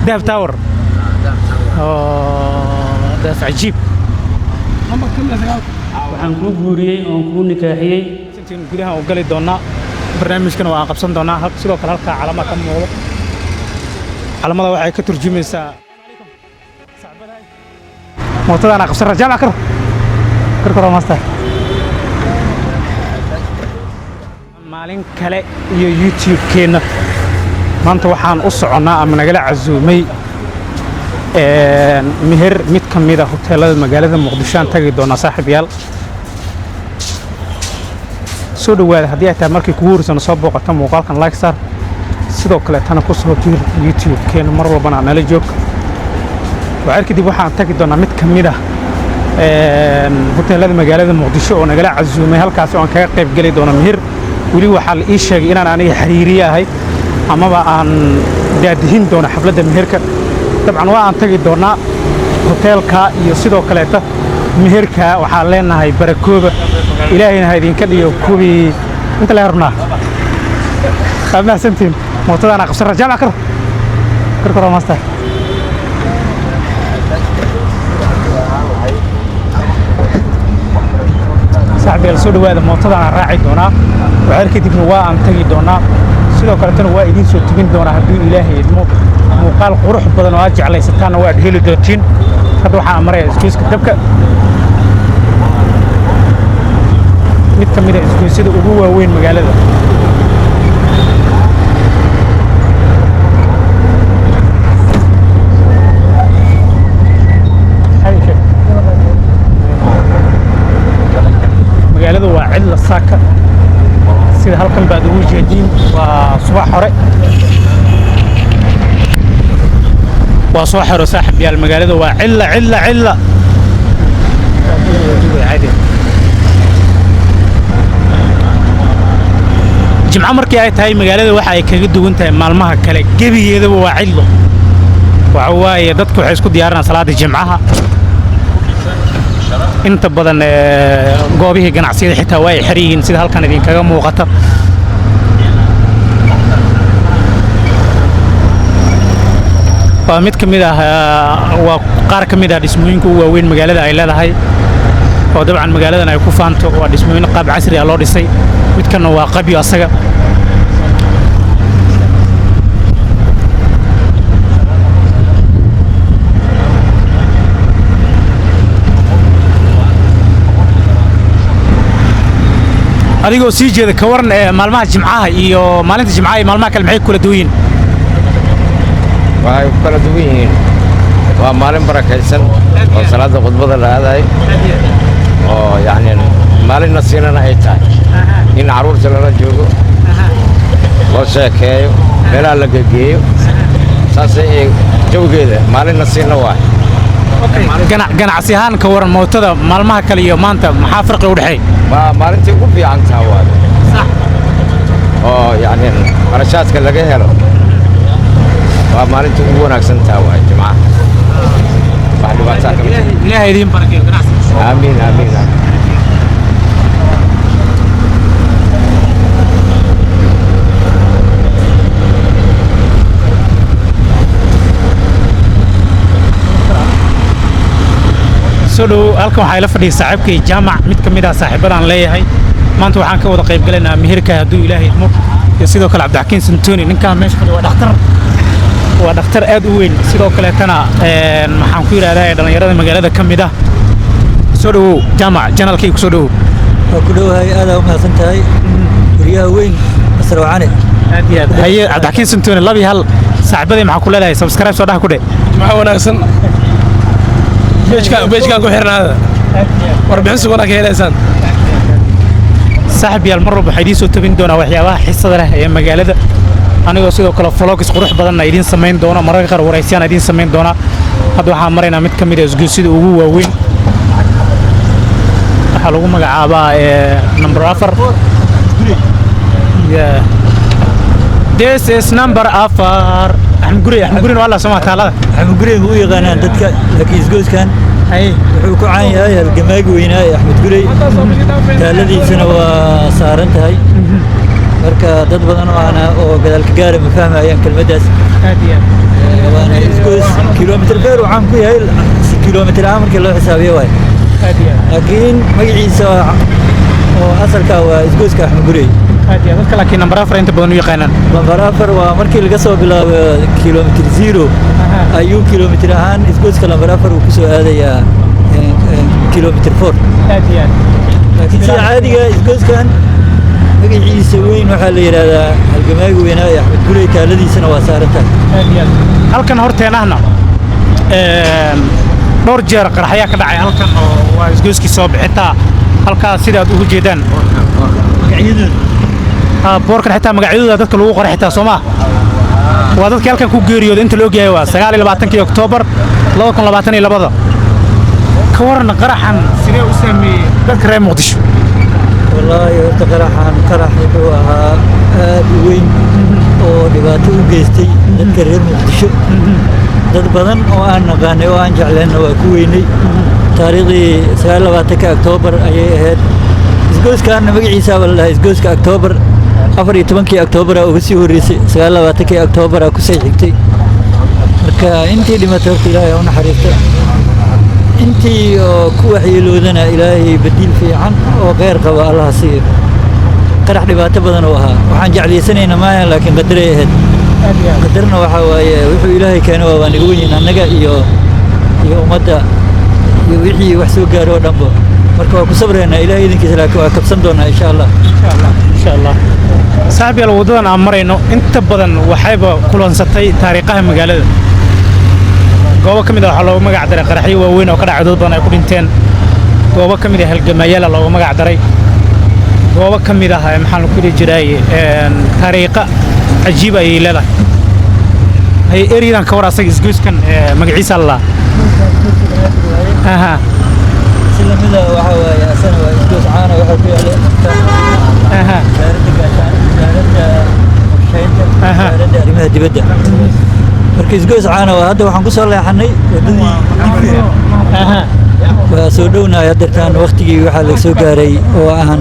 دهب تاور ده عجيب waxaan ku guuriyay oo ku nikaaxiyay intiin gudaha oo gali doona barnaamijkan waa qabsan doona sidoo kale halka calama ka muuqdo calamada waxay ka turjumaysaa mootadana qabsan rajaa kar master maalin kale iyo YouTube keena maanta waxaan u soconaa ama nagala casuumay meher mid ka mid ah hoteelada magaalada Muqdisho aan tagi doona saaxiibayaal soo dhawaada haddii ay tahay markii kugu horreysay soo booqato muuqaalkan like star sidoo kale tan ku soo tiir YouTube keena mar walbana nala joog waxaan kadib waxaan tagi doona mid ka mid ah hoteelada magaalada Muqdisho oo nagala casuumay halkaas oo aan kaga qayb gali doono meher wali waxa la ii sheegay inaan aniga xiriiriyahay amaba aan daadihin doono xafladda meherka طبعا waan tagi doona hoteelka iyo sidoo kale meherka waxa leenahay barakooba ilaahayna ha idin ka dhiyo kubi inta la rabnaa qabna santiin mootadana qabsan rajaa kar master saaxiib soo dhawaada mootadana raaci doona waxa kadibna waan tagi doona sidoo kale tan waa idin soo tagin doona haddii ilaahay idmo muuqaal qurux badan oo aad jeclaysataan waa heli doontiin hadda waxaan maray isgoyska dabka mid ka mid ah isgoysyada ugu waaweyn magaalada magaalada waa cid la saaka sida halkan baad ugu jeediin waa subax hore وصو حرو صاحب يا المقالة وعلة عادي جمعة مركي هاي مقالة waxay kaga duwan tahay maalmaha kale gabigeeda waa cillo waxa waaye dadku waxay isku diyaaraan salaada jimcaha inta badan goobihii ganacsiyada xitaa way xiriin sida halkan idin kaga muuqata mid ka mid ah waa qaar ka mid ah dhismooyinka ugu waaweyn magaalada ay leedahay oo dabcan magaaladan ay ku faanto waa dhismooyin qaab casri ah loo dhisay midkana waa qabyo asaga adigoo sii jeeda ka waran maalmaha jimcaha iyo maalinta jimcaha iyo maalmaha kale maxay kula duwan waxay kala duwan yihiin waa maalin barakaysan oo salaada khudbada la aadayo oo yani maalin nasiinana ay tahay in caruurta lala joogo loo sheekeeyo meelaha la gegeeyo saasay jawgeeda maalin nasiina waay ganacsi ahaan ka waran mootada maalmaha kale iyo maanta maxaa farqi u dhaxay waa maalintii ugu fiican tahay waay oo yani qarashaadka laga helo maalintii ugu wanaagsan tahay waa jimcaha wax dhibaato ilaahay idin barakeeyo ganacsi amiin soo dhow halkan waxaa ila fadhiya saaxiibkay jaamac mid ka mid ah saaxiibadaan leeyahay maanta waxaan ka wada qayb galaynaa meherka hadduu ilaahay idmo iyo sidoo kale cabdixakiin santooni ninkaan meesha fadhiya waa dhakhtar aad u weyn sidoo kale tana maxaan ku yiraahdaa dhalinyarada magaalada ka mid ah soo dhawow jaamac janalkay ku soo dhawow waa ku dhawahay aad u mahadsan tahay guryaha weyn asra wacane aad iyo aad haye cabdixakiin santooni labi hal saaxiibadii maxaa ku leedahay subscribe soo dhax ku dhe maxaa wanaagsan beejkaan ku xirnaada warbixin sugan ka helaysaan saaxiib yaal mar walba waxaa idiin soo tabin doonaa waxyaabaha xiisada leh ee magaalada anigoo sidoo kale vlogs qurux badan idin sameyn doona mararka qaar wareysiyaan idin sameyn doona hadda waxaan maraynaa mid ka mid ah isgoysida ugu waaweyn waxa lagu magacaabaa number 4 yeah this is number 4 أحمد قرين والله سمعت هذا أحمد قرين هو يغنى دتك لكن يسقوس كان أي وحكوا عن هاي الجماعة وينها أحمد قرين الذي سنة وصارنت هاي marka dad badan oo ana oo gadaalka gaaray ma fahmayaan kelmadaas aad iyo waana isku kilomitir feer waxaan ku yahay kilomitir ahaan markii loo xisaabiyo waay laakiin magaciisa oo asalka waa isgoyska Axmed Gurey dadka laakiin number 4 inta badan u yaqaanaan number 4 waa markii laga soo bilaabo kilomitir 0 ayuu kilomitir ahaan isgoyska number 4 uu ku soo aadayaa kilomitir 4 laakiin sida caadiga isgoyskan magaciisa weyn waxaa la yiraahdaa halgamaaga weynaa ee Axmed Gurey taaladiisana waa saarantahay halkan horteenahna dhowr jeer qaraxaya ka dhacay halkan oo waa isgoyskii soo bixitaa halkaas sida aad ugu jeedaan magacyadooda boorkan xitaa magacyadooda dadka lagu qoray xitaa Soomaa waa dadkii halkan ku geeriyooday inta loo geeyay waa 29 Oktoobar 2022 ka waran qaraxan sidee u sameeyay dadka reer Muqdisho والله تقرحان قرح وها وين oo dhibaato u geystay dadka reer Muqdisho dad badan oo aan naqaanay oo aan jeclayn waa ku weynay taariikhdii 29 Oktoobar ayay ahayd isgoyskan magaciisa walaal isgoyska Oktoobar 14 Oktoobar ugu sii horeysay 29 Oktoobar ku soo xigtay marka intii dhimatay Ilaahay u naxariisto intii ku waxyeeloodana Ilaahay badil fiican oo qeyr qaba Allah siiyo qarax dhibaato badan oo ahaa waxaan jeclaysanayna maahan laakiin qadar ay ahayd qadarna waxa waaye wuxuu Ilaahay keenay waa nigu weyn annaga iyo ummadda iyo wixii wax soo gaaro dhanba marka waa ku sabreenaa Ilaahay idinkiisa laakiin waa kabsan doonaa insha Allah saaxiib yal wadadan aan marayno inta badan waxayba kulansatay taariikhaha magaalada goobo kamid ah waxa loogu magac daray qaraxyo waaweyn oo ka dhacay dad badan ay ku dhinteen goobo kamid ah halgamayaal loogu magac daray goobo kamid ah maxaan ku jiray taariikha ajiib ay leedahay ay eridan ka warasay isgoyskan magaciisa Allah سلمنا وحوي سنة وإسلوس عانا وحوي على شارد أريمها دبدة مركز جوز عانا وهذا وحن قصر الله حني ودني وسودونا يدرتان وقتي وحال سوقاري وأهن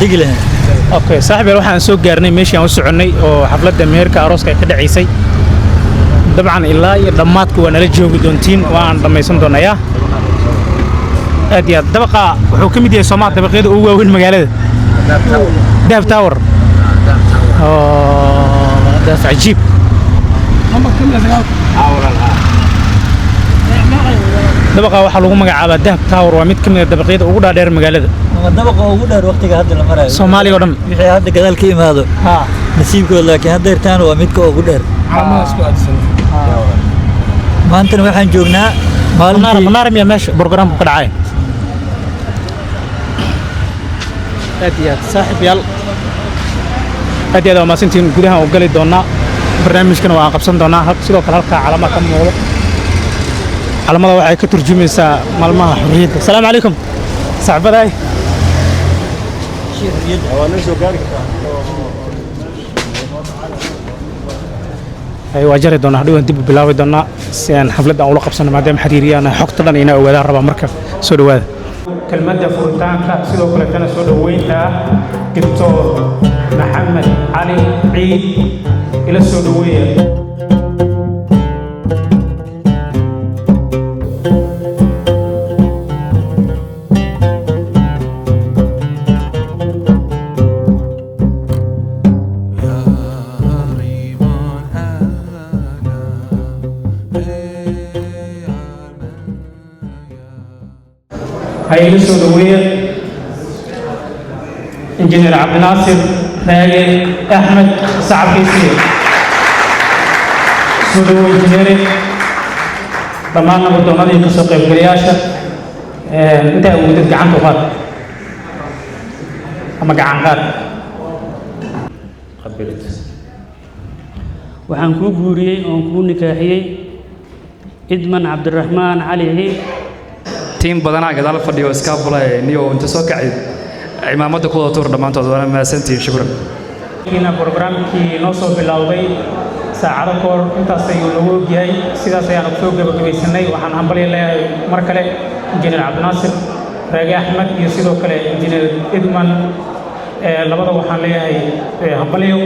تقلها اوكي صاحبي waxaan soo gaarnay meeshii aan u soconay oo xafladda meherka arooska ka dhaceysay dabcan ilaa iyo dhamaadku waa nala joogi doontiin waan dhamaysan doonayaa أديات دبقة وحكم دي سماعة دبقة هو وين مجالده دهب تاور ده عجيب دبقة وحلو مجا دهب تاور وميت كم دبقة وقدر دير مجالده دبقة وقدر وقت هذا المرة سومالي ودم هذا كذا الكيم هذا نسيب كل لكن هذا يرتان وميت كو وقدر ما أنت نروح نجونا منار يا ماشي برنامج قرعاي أديات صاحب يلا أديات وما سنتين جودها وقالي دونا برنامج كنا وعقبسن دونا سلوك هالك علامة كم موضوع علامة واحد كترجمة مالما حرية السلام عليكم صعب هاي أي واجري دونا هدوء أنت ببلاوي دونا سين حفلة أول قبسنا ما دام حريري أنا حقت لنا هنا وذا ربع مركب سود وذا كلمة فرتان كسيدو كل كنا سود وينها دكتور محمد علي عيد إلى السودوية هاي السودوية إنجنير عبد الناصر راجل أحمد صعب كيسير سودوية إنجنير ضماننا بالدومانية كسوق القرياشة أنت ودك عنك وقت أما قعنقات قبلت waxaan ku guuriyay oo ku nikaaxiyay idman Cabdiraxmaan Cali تيم بدنا قدال فديو اسكابولا نيو انت سو كعيد عمامته كودا تور dhamaantood waana maasantiin shukran ina barnaamijkii noo soo bilowday saacado koor intaas ayuu lagu ogyahay sidaas ayaan soo gabagabeysanay waxaan hambalyo leeyahay mar kale injineer Cabdi Naasir Raage Axmed iyo sidoo kale injineer Idman labada waxaan leeyahay hambalyo